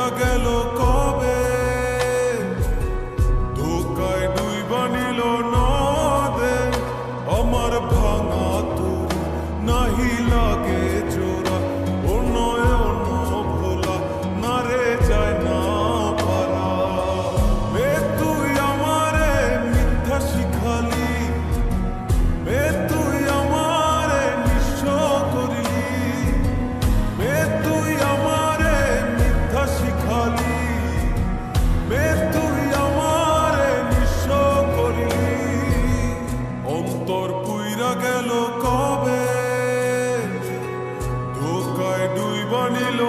পুইরা গেল কবে, ধোকায় ডুইবা নিল নদে। আমার ভাঙা তরি নাহি লাগে জোড়া, ও নয়ন ভোলা না রে যায় না পারা। মে তুই আমারে মিথ্যা শিখালি, মে তুই আমারে নিঃস্ব করলি, মে তুই আমারে মিথ্যা শিখালি, মে তুই আমারে নিঃস্ব করলি। অন্তর পুইরা গেল কবে, ধোকায় ডুইবা নিল